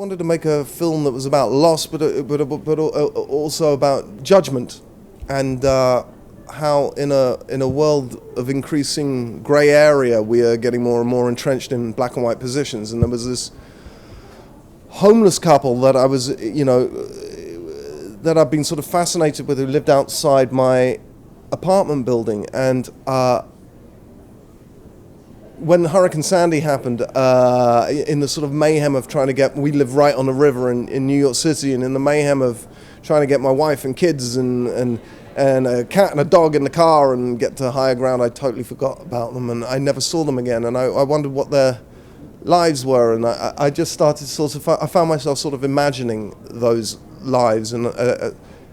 wanted to make a film that was about loss, but also about judgment, and how in a world of increasing grey area, we are getting more and more entrenched in black and white positions. And there was this homeless couple that I was, that I've been sort of fascinated with, who lived outside my apartment building, and when Hurricane Sandy happened, in the sort of mayhem of trying to we live right on the river in New York City, and in the mayhem of trying to get my wife and kids and a cat and a dog in the car and get to higher ground, I totally forgot about them, and I never saw them again, and I wondered what their lives were, and I just started I found myself sort of imagining those lives, and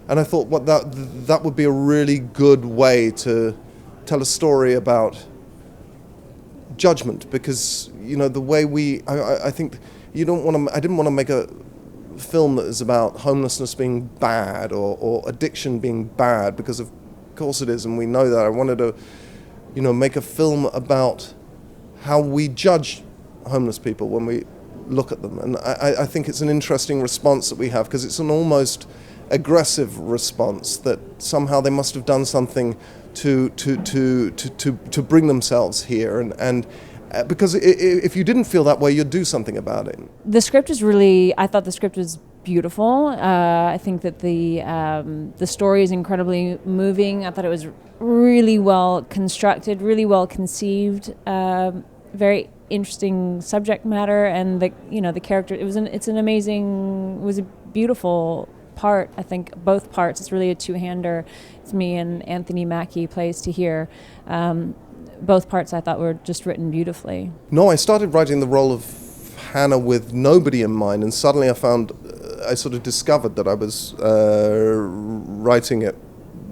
I thought that would be a really good way to tell a story about judgment, because the way I think I didn't want to make a film that is about homelessness being bad or addiction being bad, because of course it is, and we know that. I wanted to make a film about how we judge homeless people when we look at them, and I think it's an interesting response that we have, because it's an almost aggressive response, that somehow they must have done something to bring themselves here, and because if you didn't feel that way, you'd do something about it. The script is I thought the script was beautiful. I think that the story is incredibly moving. I thought it was really well constructed, really well conceived, very interesting subject matter, and the character. It was a beautiful part. I think both parts. It's really a two-hander. It's me and Anthony Mackie plays to hear. Both parts I thought were just written beautifully. No, I started writing the role of Hannah with nobody in mind, and suddenly I sort of discovered that I was writing it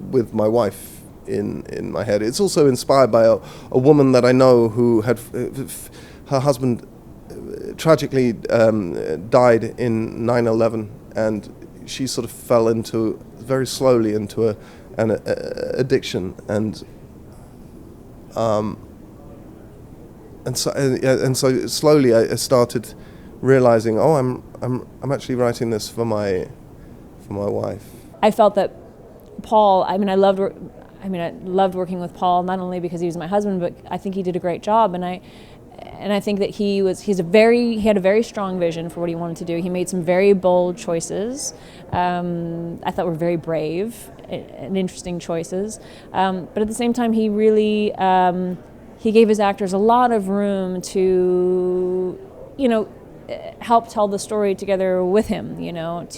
with my wife in my head. It's also inspired by a woman that I know who had her husband tragically died in 9/11, and she sort of fell very slowly into an addiction, and so slowly I started realizing, I'm actually writing this for my wife. I felt that Paul. I loved working with Paul, not only because he was my husband, but I think he did a great job, and I think that he had a very strong vision for what he wanted to do. He made some very bold choices. I thought were very brave and interesting choices. But at the same time, he really he gave his actors a lot of room to, help tell the story together with him.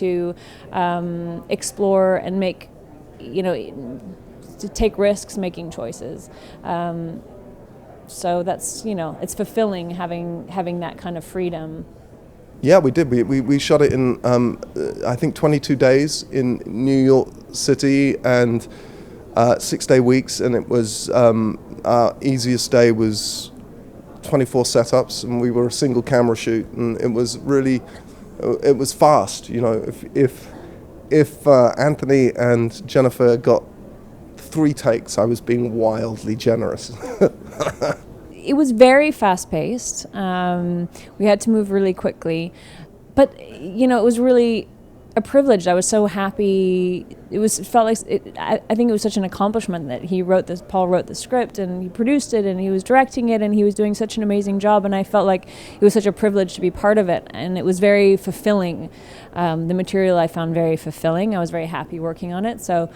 To explore and make, to take risks making choices. So that's, it's fulfilling having that kind of freedom. Yeah, we did. We shot it in, I think, 22 days in New York City, and 6-day weeks, and it was, our easiest day was 24 setups, and we were a single camera shoot, and it was really, it was fast. If Anthony and Jennifer got 3 takes, I was being wildly generous. It was very fast-paced. We had to move really quickly, but it was really a privilege. I was so happy. I think it was such an accomplishment that Paul wrote the script, and he produced it, and he was directing it, and he was doing such an amazing job, and I felt like it was such a privilege to be part of it, and it was very fulfilling. The material I found very fulfilling. I was very happy working on it. So,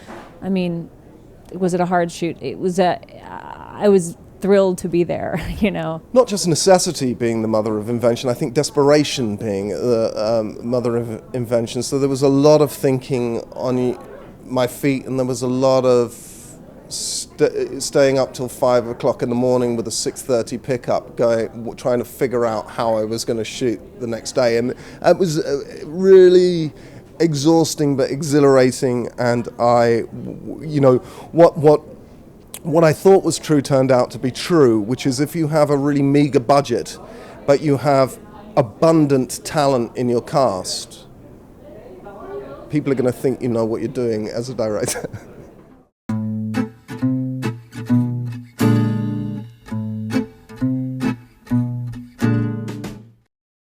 was it a hard shoot? I was thrilled to be there, Not just necessity being the mother of invention, I think desperation being the mother of invention. So there was a lot of thinking on my feet, and there was a lot of staying up till 5 o'clock in the morning with a 6:30 pickup, trying to figure out how I was going to shoot the next day. And it was really exhausting but exhilarating, and what I thought was true turned out to be true, which is if you have a really meager budget, but you have abundant talent in your cast, people are going to think you know what you're doing as a director.